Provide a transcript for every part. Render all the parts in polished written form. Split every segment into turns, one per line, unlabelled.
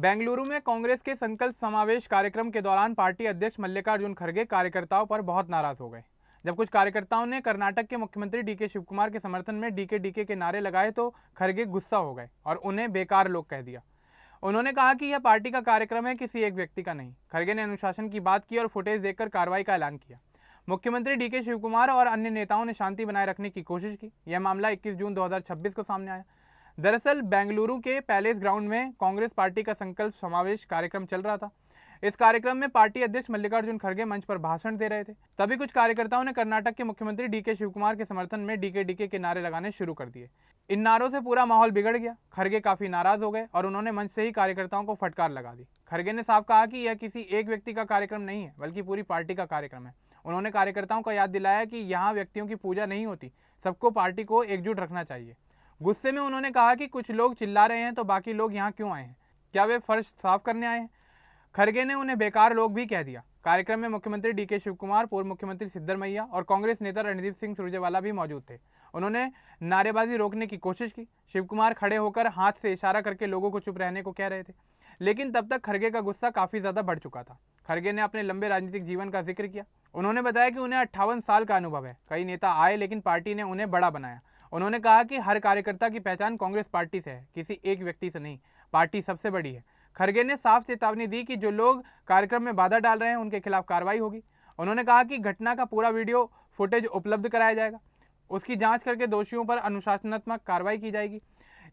बेंगलुरु में कांग्रेस के संकल्प समावेश कार्यक्रम के दौरान पार्टी अध्यक्ष मल्लिकार्जुन खड़गे कार्यकर्ताओं पर बहुत नाराज हो गए। जब कुछ कार्यकर्ताओं ने कर्नाटक के मुख्यमंत्री डीके शिवकुमार के समर्थन में डीके डीके के नारे लगाए तो खड़गे गुस्सा हो गए और उन्हें बेकार लोग कह दिया। उन्होंने कहा कि यह पार्टी का कार्यक्रम है, किसी एक व्यक्ति का नहीं। खड़गे ने अनुशासन की बात की और फुटेज देखकर कार्रवाई का ऐलान किया। मुख्यमंत्री डीके शिवकुमार और अन्य नेताओं ने शांति बनाए रखने की कोशिश की। यह मामला 21 जून 2026 को सामने आया। दरअसल बेंगलुरु के पैलेस ग्राउंड में कांग्रेस पार्टी का संकल्प समावेश कार्यक्रम चल रहा था। इस कार्यक्रम में पार्टी अध्यक्ष मल्लिकार्जुन खड़गे मंच पर भाषण दे रहे थे। तभी कुछ कार्यकर्ताओं ने कर्नाटक के मुख्यमंत्री डीके शिवकुमार के समर्थन में डीके डीके के नारे लगाने शुरू कर दिए। इन नारों से पूरा माहौल बिगड़ गया। खड़गे काफी नाराज हो गए और उन्होंने मंच से ही कार्यकर्ताओं को फटकार लगा दी। खड़गे ने साफ कहा कि यह किसी एक व्यक्ति का कार्यक्रम नहीं है, बल्कि पूरी पार्टी का कार्यक्रम है। उन्होंने कार्यकर्ताओं को याद दिलाया कि यहाँ व्यक्तियों की पूजा नहीं होती, सबको पार्टी को एकजुट रखना चाहिए। गुस्से में उन्होंने कहा कि कुछ लोग चिल्ला रहे हैं तो बाकी लोग यहाँ क्यों आए हैं, क्या वे फर्श साफ करने आए हैं? खड़गे ने उन्हें बेकार लोग भी कह दिया। कार्यक्रम में मुख्यमंत्री डीके शिवकुमार, पूर्व मुख्यमंत्री सिद्धरमैया और कांग्रेस नेता रणदीप सिंह सुरजेवाला भी मौजूद थे। उन्होंने नारेबाजी रोकने की कोशिश की। शिवकुमार खड़े होकर हाथ से इशारा करके लोगों को चुप रहने को कह रहे थे, लेकिन तब तक खड़गे का गुस्सा काफी ज्यादा बढ़ चुका था। खड़गे ने अपने लंबे राजनीतिक जीवन का जिक्र किया। उन्होंने बताया कि उन्हें 58 साल का अनुभव है। कई नेता आए लेकिन पार्टी ने उन्हें बड़ा बनाया। उन्होंने कहा कि हर कार्यकर्ता की पहचान कांग्रेस पार्टी से है, किसी एक व्यक्ति से नहीं। पार्टी सबसे बड़ी है। खड़गे ने साफ चेतावनी दी कि जो लोग कार्यक्रम में बाधा डाल रहे हैं उनके खिलाफ कार्रवाई होगी। उन्होंने कहा कि घटना का पूरा वीडियो फुटेज उपलब्ध कराया जाएगा, उसकी जांच करके दोषियों पर अनुशासनात्मक कार्रवाई की जाएगी।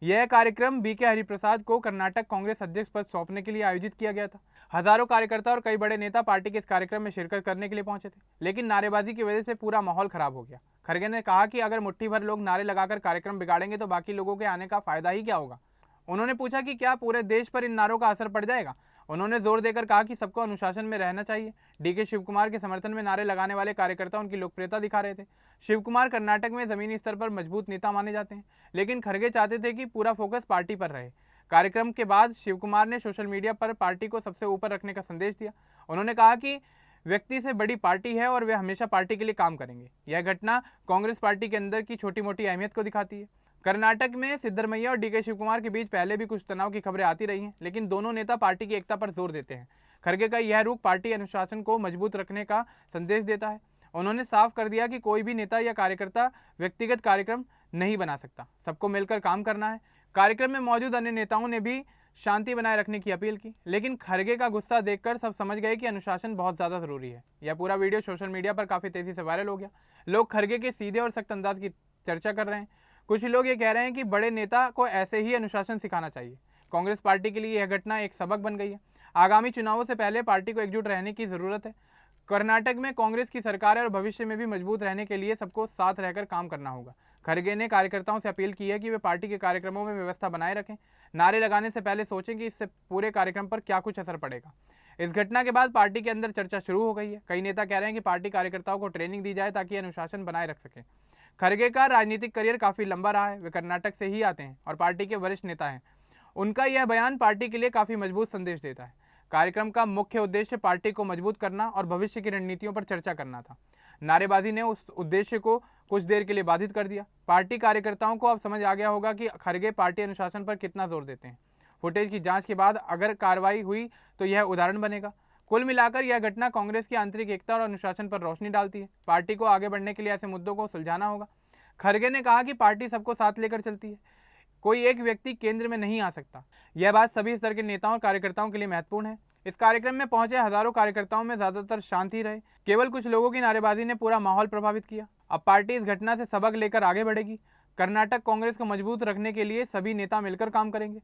यह कार्यक्रम बीके हरिप्रसाद को कर्नाटक कांग्रेस अध्यक्ष पद सौंपने के लिए आयोजित किया गया था। हजारों कार्यकर्ता और कई बड़े नेता पार्टी के इस कार्यक्रम में शिरकत करने के लिए पहुंचे थे, लेकिन नारेबाजी की वजह से पूरा माहौल खराब हो गया। खड़गे ने कहा कि अगर मुट्ठी भर लोग नारे लगाकर कार्यक्रम बिगाड़ेंगे तो बाकी लोगों के आने का फायदा ही क्या होगा। उन्होंने पूछा कि क्या पूरे देश पर इन नारों का असर पड़ जाएगा। उन्होंने जोर देकर कहा कि सबको अनुशासन में रहना चाहिए। डीके शिवकुमार के समर्थन में नारे लगाने वाले कार्यकर्ता उनकी लोकप्रियता दिखा रहे थे। शिवकुमार कर्नाटक में जमीनी स्तर पर मजबूत नेता माने जाते हैं, लेकिन खड़गे चाहते थे कि पूरा फोकस पार्टी पर रहे। कार्यक्रम के बाद शिवकुमार ने सोशल मीडिया पर पार्टी को सबसे ऊपर रखने का संदेश दिया। उन्होंने कहा कि व्यक्ति से बड़ी पार्टी है और वे हमेशा पार्टी के लिए काम करेंगे। यह घटना कांग्रेस पार्टी के अंदर की छोटी मोटी अहमियत को दिखाती है। कर्नाटक में सिद्धरमैया और डीके शिवकुमार के बीच पहले भी कुछ तनाव की खबरें आती रही हैं, लेकिन दोनों नेता पार्टी की एकता पर जोर देते हैं। खड़गे का यह रुख पार्टी अनुशासन को मजबूत रखने का संदेश देता है। उन्होंने साफ कर दिया कि कोई भी नेता या कार्यकर्ता व्यक्तिगत कार्यक्रम नहीं बना सकता, सबको मिलकर काम करना है। कार्यक्रम में मौजूद अन्य नेताओं ने भी शांति बनाए रखने की अपील की, लेकिन खड़गे का गुस्सा देखकर सब समझ गए कि अनुशासन बहुत ज़्यादा जरूरी है। यह पूरा वीडियो सोशल मीडिया पर काफ़ी तेज़ी से वायरल हो गया। लोग खड़गे के सीधे और सख्त अंदाज की चर्चा कर रहे हैं। कुछ लोग ये कह रहे हैं कि बड़े नेता को ऐसे ही अनुशासन सिखाना चाहिए। कांग्रेस पार्टी के लिए यह घटना एक सबक बन गई है। आगामी चुनावों से पहले पार्टी को एकजुट रहने की ज़रूरत है। कर्नाटक में कांग्रेस की सरकार है और भविष्य में भी मजबूत रहने के लिए सबको साथ रहकर काम करना होगा। खड़गे ने कार्यकर्ताओं से अपील की है कि वे पार्टी के कार्यक्रमों में व्यवस्था बनाए रखें। नारे लगाने से पहले सोचें कि इससे पूरे कार्यक्रम पर क्या कुछ असर पड़ेगा। इस घटना के बाद पार्टी के अंदर चर्चा शुरू हो गई है। कई नेता कह रहे हैं कि पार्टी कार्यकर्ताओं को ट्रेनिंग दी जाए ताकि अनुशासन बनाए रख सकें। खड़गे का राजनीतिक करियर काफ़ी लंबा रहा है। वे कर्नाटक से ही आते हैं और पार्टी के वरिष्ठ नेता हैं। उनका यह बयान पार्टी के लिए काफ़ी मजबूत संदेश देता है। कार्यक्रम का मुख्य उद्देश्य पार्टी को मजबूत करना और भविष्य की रणनीतियों पर चर्चा करना था। नारेबाजी ने उस उद्देश्य को कुछ देर के लिए बाधित कर दिया। पार्टी कार्यकर्ताओं को अब समझ आ गया होगा कि खड़गे पार्टी अनुशासन पर कितना जोर देते हैं। फुटेज की जांच के बाद अगर कार्रवाई हुई तो यह उदाहरण बनेगा। कुल मिलाकर यह घटना कांग्रेस की आंतरिक एकता और अनुशासन पर रोशनी डालती है। पार्टी को आगे बढ़ने के लिए ऐसे मुद्दों को सुलझाना होगा। खड़गे ने कहा कि पार्टी सबको साथ लेकर चलती है, कोई एक व्यक्ति केंद्र में नहीं आ सकता। यह बात सभी स्तर के नेताओं और कार्यकर्ताओं के लिए महत्वपूर्ण है। इस कार्यक्रम में पहुंचे हजारों कार्यकर्ताओं में ज्यादातर शांत ही रहे। केवल कुछ लोगों की नारेबाजी ने पूरा माहौल प्रभावित किया। अब पार्टी इस घटना से सबक लेकर आगे बढ़ेगी। कर्नाटक कांग्रेस को मजबूत रखने के लिए सभी नेता मिलकर काम करेंगे।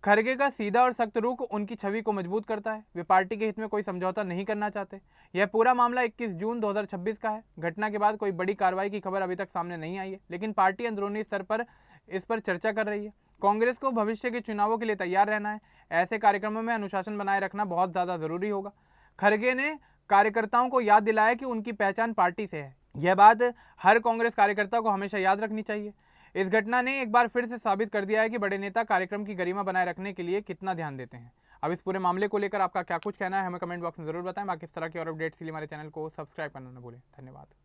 खड़गे का सीधा और सख्त रुख उनकी छवि को मजबूत करता है। वे पार्टी के हित में कोई समझौता नहीं करना चाहते। यह पूरा मामला 21 जून 2026 का है। घटना के बाद कोई बड़ी कार्रवाई की खबर अभी तक सामने नहीं आई है, लेकिन पार्टी अंदरूनी स्तर पर इस पर चर्चा कर रही है। कांग्रेस को भविष्य के चुनावों के लिए तैयार रहना है। ऐसे कार्यक्रमों में अनुशासन बनाए रखना बहुत ज़्यादा जरूरी होगा। खड़गे ने कार्यकर्ताओं को याद दिलाया कि उनकी पहचान पार्टी से है। यह बात हर कांग्रेस कार्यकर्ता को हमेशा याद रखनी चाहिए। इस घटना ने एक बार फिर से साबित कर दिया है कि बड़े नेता कार्यक्रम की गरिमा बनाए रखने के लिए कितना ध्यान देते हैं। अब इस पूरे मामले को लेकर आपका क्या कुछ कहना है हमें कमेंट बॉक्स में जरूर बताएं। बाकी इस तरह की और अपडेट्स के लिए हमारे चैनल को सब्सक्राइब करना न भूलें। धन्यवाद।